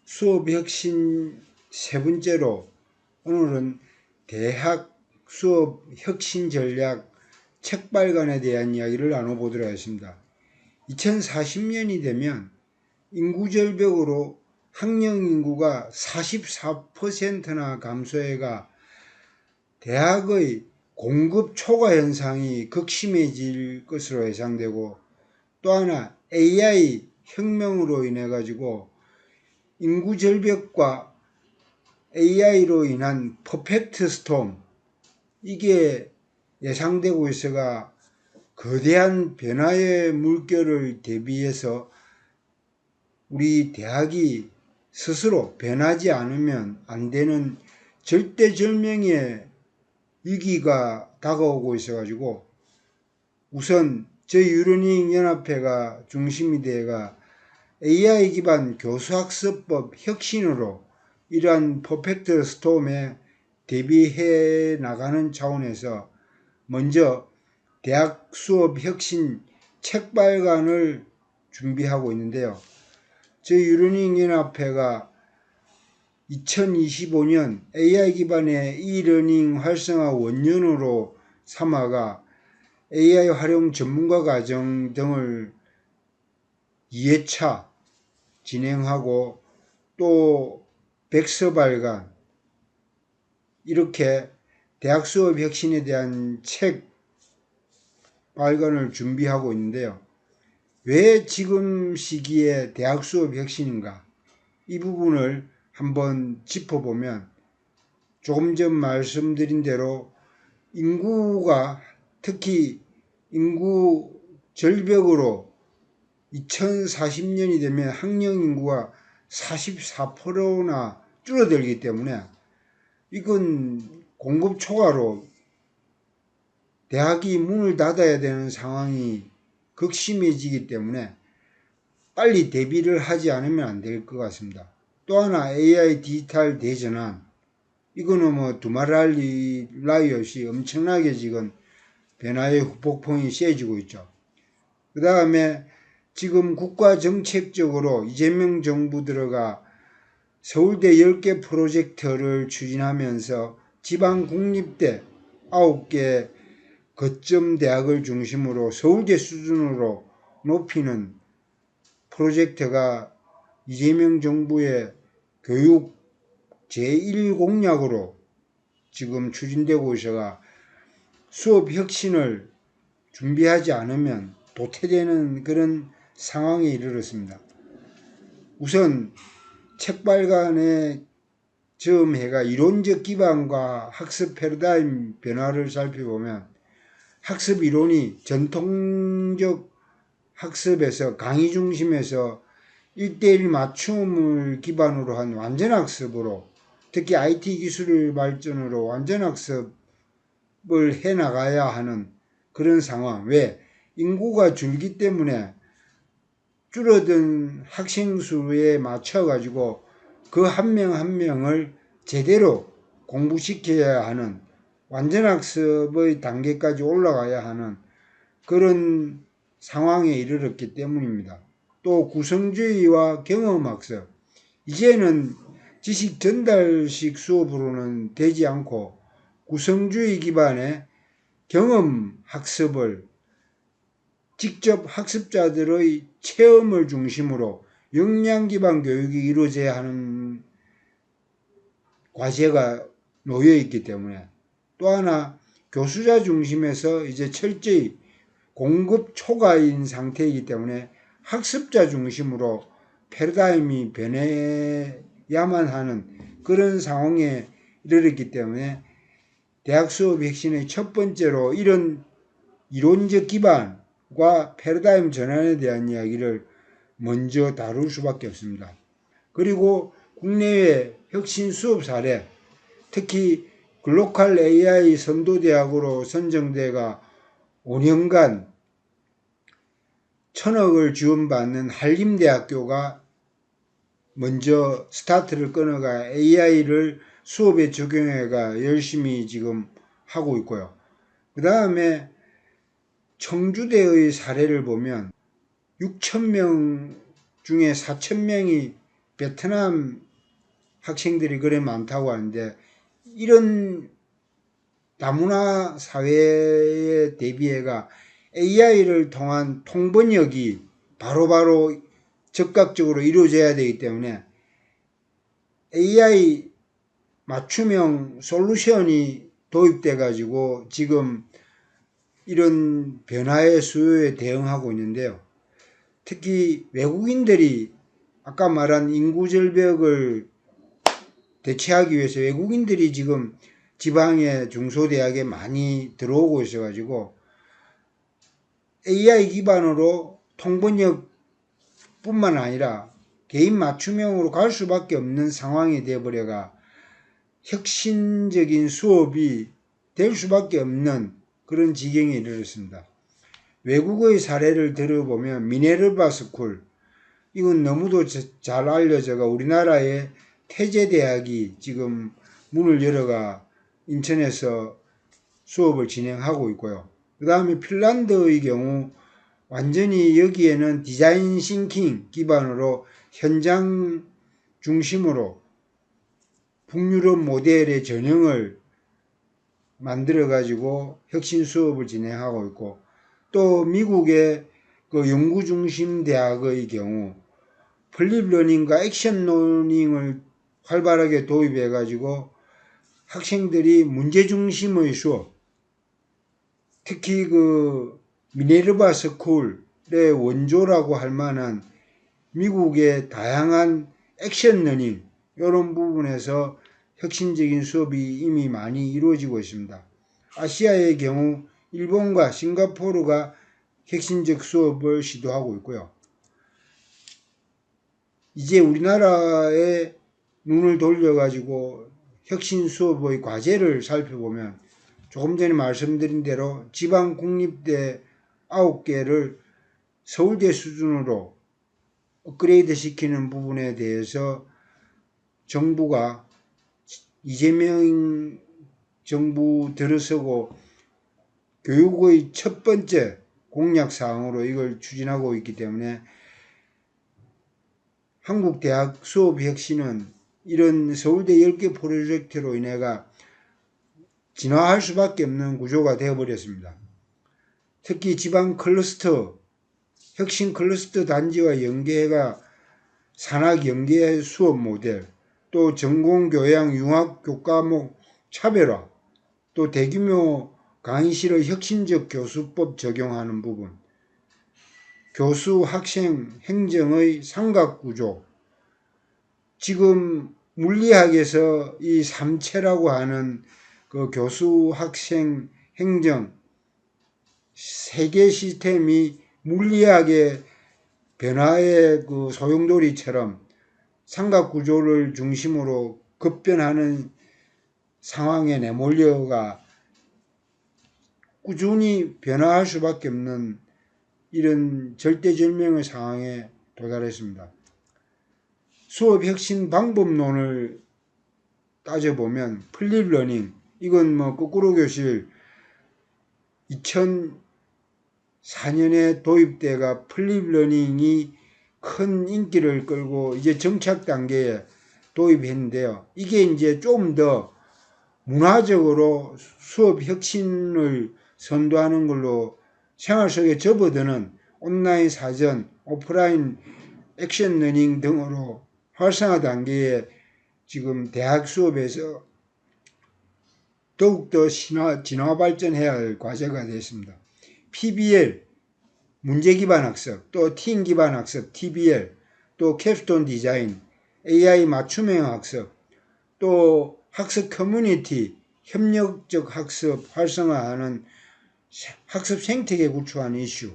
수업 혁신 세 번째로 오늘은 대학 수업 혁신 전략 책발간에 대한 이야기를 나눠보도록 하겠습니다. 2040년이 되면 인구 절벽으로 학령 인구가 44%나 감소해가 대학의 공급 초과 현상이 극심해질 것으로 예상되고, 또 하나 AI 혁명으로 인해 가지고 인구 절벽과 AI로 인한 퍼펙트 스톰, 이게 예상되고 있어가 거대한 변화의 물결을 대비해서 우리 대학이 스스로 변하지 않으면 안 되는 절대절명의 위기가 다가오고 있어가지고, 우선 저희 유러닝 연합회가 중심이 되어가 AI 기반 교수학습법 혁신으로 이러한 퍼펙트 스톰에 대비해 나가는 차원에서 먼저 대학 수업 혁신 책발간을 준비하고 있는데요. 저희 유러닝 연합회가 2025년 AI 기반의 e-러닝 활성화 원년으로 삼아가 AI 활용 전문가 과정 등을 2회차 진행하고, 또 백서 발간, 이렇게 대학 수업 혁신에 대한 책 발간을 준비하고 있는데요. 왜 지금 시기에 대학 수업 혁신인가? 이 부분을 한번 짚어보면, 조금 전 말씀드린 대로 인구가, 특히 인구 절벽으로 2040년이 되면 학령 인구가 44%나 줄어들기 때문에 이건 공급 초과로 대학이 문을 닫아야 되는 상황이 극심해지기 때문에 빨리 대비를 하지 않으면 안 될 것 같습니다. 또 하나 AI 디지털 대전환, 이거는 뭐 두말할 나위 없이 엄청나게 지금 변화의 후폭풍이 세지고 있죠. 그 다음에 지금 국가 정책적으로 이재명 정부 들어가 서울대 10개 프로젝트를 추진하면서 지방 국립대 9개 거점 대학을 중심으로 서울대 수준으로 높이는 프로젝트가 이재명 정부의 교육 제1공약으로 지금 추진되고 있어가 수업 혁신을 준비하지 않으면 도태되는 그런 상황에 이르렀습니다. 우선 책발간의 처음해가 이론적 기반과 학습 패러다임 변화를 살펴보면, 학습 이론이 전통적 학습에서 강의 중심에서 1대1 맞춤을 기반으로 한 완전학습으로, 특히 IT 기술 발전으로 완전학습을 해나가야 하는 그런 상황. 왜? 인구가 줄기 때문에 줄어든 학생 수에 맞춰가지고 그 한 명 한 명을 제대로 공부시켜야 하는, 완전학습의 단계까지 올라가야 하는 그런 상황에 이르렀기 때문입니다. 또 구성주의와 경험학습, 이제는 지식 전달식 수업으로는 되지 않고 구성주의 기반의 경험학습을 직접 학습자들의 체험을 중심으로 역량 기반 교육이 이루어져야 하는 과제가 놓여 있기 때문에, 또 하나 교수자 중심에서 이제 철저히 공급 초과인 상태이기 때문에 학습자 중심으로 패러다임이 변해야만 하는 그런 상황에 이르렀기 때문에 대학 수업 혁신의 첫 번째로 이런 이론적 기반과 패러다임 전환에 대한 이야기를 먼저 다룰 수밖에 없습니다. 그리고 국내외 혁신 수업 사례, 특히 글로컬 AI 선도대학으로 선정돼가 5년간 1,000억을 지원받는 한림대학교가 먼저 스타트를 끊어가 AI를 수업에 적용해가 열심히 지금 하고 있고요. 그 다음에 청주대의 사례를 보면 6,000명 중에 4,000명이 베트남 학생들이 그래 많다고 하는데 이런 다문화 사회에 대비해가 AI를 통한 통번역이 바로바로 즉각적으로 이루어져야 되기 때문에 AI 맞춤형 솔루션이 도입돼 가지고 지금 이런 변화의 수요에 대응하고 있는데요. 특히 외국인들이 아까 말한 인구 절벽을 대체하기 위해서 외국인들이 지금 지방의 중소대학에 많이 들어오고 있어가지고 AI 기반으로 통번역 뿐만 아니라 개인 맞춤형으로 갈 수밖에 없는 상황이 되어버려가 혁신적인 수업이 될 수밖에 없는 그런 지경에 이르렀습니다. 외국의 사례를 들어보면 미네르바 스쿨, 이건 너무도 잘 알려져가 우리나라의 태제대학이 지금 문을 열어가 인천에서 수업을 진행하고 있고요. 그 다음에 핀란드의 경우 완전히 여기에는 디자인 싱킹 기반으로 현장 중심으로 북유럽 모델의 전형을 만들어 가지고 혁신 수업을 진행하고 있고, 또 미국의 그 연구 중심 대학의 경우 플립 러닝과 액션 러닝을 활발하게 도입해 가지고 학생들이 문제 중심의 수업, 특히 그 미네르바 스쿨의 원조라고 할 만한 미국의 다양한 액션 러닝 이런 부분에서 혁신적인 수업이 이미 많이 이루어지고 있습니다. 아시아의 경우 일본과 싱가포르가 혁신적 수업을 시도하고 있고요. 이제 우리나라에 눈을 돌려가지고 혁신 수업의 과제를 살펴보면 조금 전에 말씀드린 대로 지방 국립대 9개를 서울대 수준으로 업그레이드 시키는 부분에 대해서 정부가 이재명 정부 들어서고 교육의 첫 번째 공약사항으로 이걸 추진하고 있기 때문에 한국 대학 수업 혁신은 이런 서울대 10개 프로젝트로 인해가 진화할 수밖에 없는 구조가 되어버렸습니다. 특히 지방 클러스터, 혁신 클러스터 단지와 연계가 산학 연계 수업 모델, 또 전공 교양 융합 교과목 차별화, 또 대규모 강의실의 혁신적 교수법 적용하는 부분, 교수, 학생, 행정의 삼각구조, 지금 물리학에서 이 삼체라고 하는 그 교수, 학생, 행정 세 개 시스템이 물리학의 변화의 그 소용돌이처럼 삼각구조를 중심으로 급변하는 상황에 내몰려가 꾸준히 변화할 수밖에 없는 이런 절대절명의 상황에 도달했습니다. 수업 혁신 방법론을 따져보면 플립 러닝, 이건 뭐 거꾸로 교실 2004년에 도입돼가 플립 러닝이 큰 인기를 끌고 이제 정착 단계에 도입했는데요. 이게 이제 좀 더 문화적으로 수업 혁신을 선도하는 걸로 생활 속에 접어드는 온라인 사전, 오프라인 액션 러닝 등으로 활성화 단계에 지금 대학 수업에서 더욱더 진화 발전해야 할 과제가 됐습니다. PBL, 문제 기반 학습, 또 팀 기반 학습, TBL, 또 캡스톤 디자인, AI 맞춤형 학습, 또 학습 커뮤니티, 협력적 학습 활성화하는 학습 생태계 구축하는 이슈,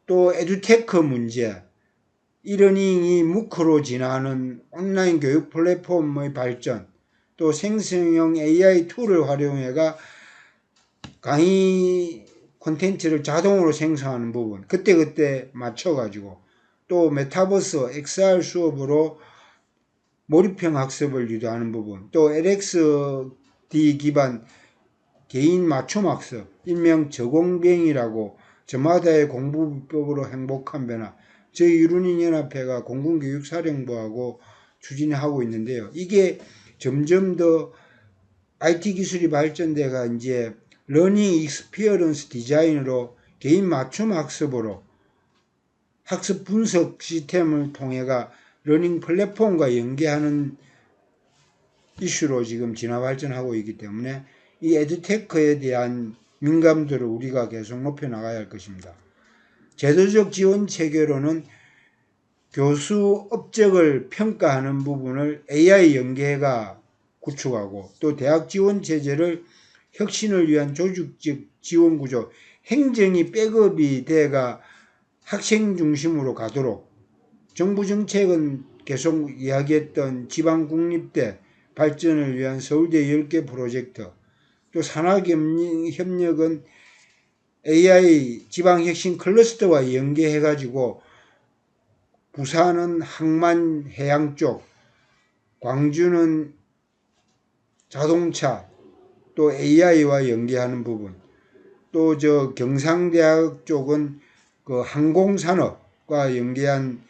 또 에듀테크 문제, 이러닝이 무크로 진화하는 온라인 교육 플랫폼의 발전, 또 생성형 AI 툴을 활용해가 강의 콘텐츠를 자동으로 생성하는 부분, 그때그때 맞춰가지고, 또 메타버스 XR 수업으로 몰입형 학습을 유도하는 부분, 또 LXD 기반 개인 맞춤 학습, 일명 저공병이라고 저마다의 공부비법으로 행복한 변화, 저희 유run인연합회가 공군교육사령부하고 추진하고 있는데요. 이게 점점 더 IT 기술이 발전돼가 이제 러닝 익스피어런스 디자인으로 개인 맞춤 학습으로 학습 분석 시스템을 통해가 러닝 플랫폼과 연계하는 이슈로 지금 진화 발전하고 있기 때문에 이 에듀테크에 대한 민감도를 우리가 계속 높여나가야 할 것입니다. 제도적 지원 체계로는 교수 업적을 평가하는 부분을 AI 연계가 구축하고 또 대학 지원 체제를 혁신을 위한 조직적 지원 구조, 행정이 백업이 돼가 학생 중심으로 가도록 정부 정책은 계속 이야기했던 지방 국립대 발전을 위한 서울대 10개 프로젝트, 또 산학협력은 AI 지방혁신 클러스터와 연계해가지고 부산은 항만 해양 쪽, 광주는 자동차, 또 AI와 연계하는 부분, 또 저 경상대학 쪽은 그 항공산업과 연계한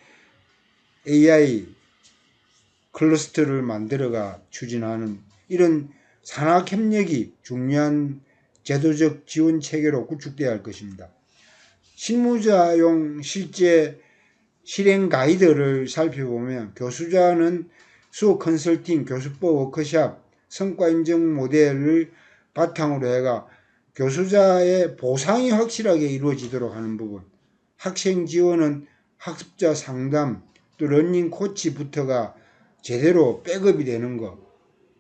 AI 클러스터를 만들어가 추진하는 이런 산학협력이 중요한 제도적 지원 체계로 구축되어야 할 것입니다. 실무자용 실제 실행 가이드를 살펴보면 교수자는 수업 컨설팅, 교수법 워크샵, 성과 인정 모델을 바탕으로 해가 교수자의 보상이 확실하게 이루어지도록 하는 부분, 학생 지원은 학습자 상담, 또 러닝 코치부터가 제대로 백업이 되는 것,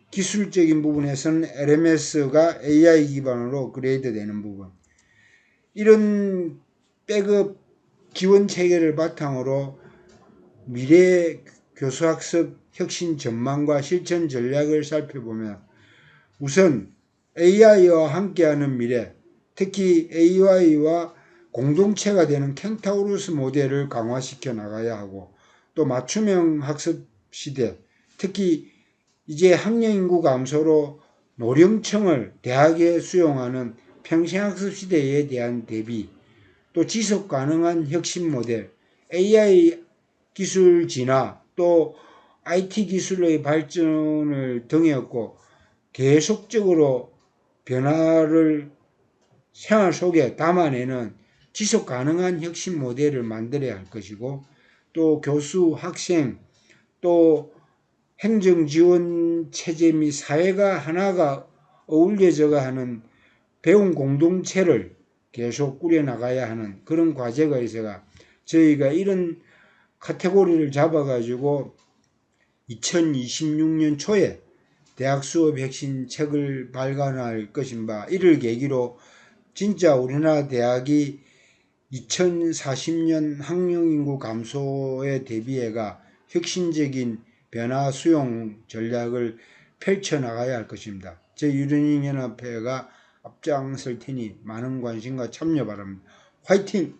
기술적인 부분에서는 LMS가 AI 기반으로 그레이드 되는 부분, 이런 백업 지원 체계를 바탕으로 미래 교수학습 혁신 전망과 실천 전략을 살펴보면 우선 AI와 함께하는 미래, 특히 AI와 공동체가 되는 켄타우루스 모델을 강화시켜 나가야 하고, 또 맞춤형 학습 시대, 특히 이제 학령 인구 감소로 노령층을 대학에 수용하는 평생학습 시대에 대한 대비, 또 지속 가능한 혁신 모델, AI 기술 진화, 또 IT 기술의 발전을 등에었고 계속적으로 변화를 생활 속에 담아내는 지속 가능한 혁신 모델을 만들어야 할 것이고, 또 교수, 학생, 또 행정 지원 체제 및 사회가 하나가 어울려져가 하는 배움 공동체를 계속 꾸려나가야 하는 그런 과제가 있어가 저희가 이런 카테고리를 잡아가지고 2026년 초에 대학 수업 혁신 책을 발간할 것인가, 이를 계기로 진짜 우리나라 대학이 2040년 학령인구 감소에 대비해가 혁신적인 변화 수용 전략을 펼쳐나가야 할 것입니다. 제 유run인연합회가 앞장설 테니 많은 관심과 참여 바랍니다. 화이팅!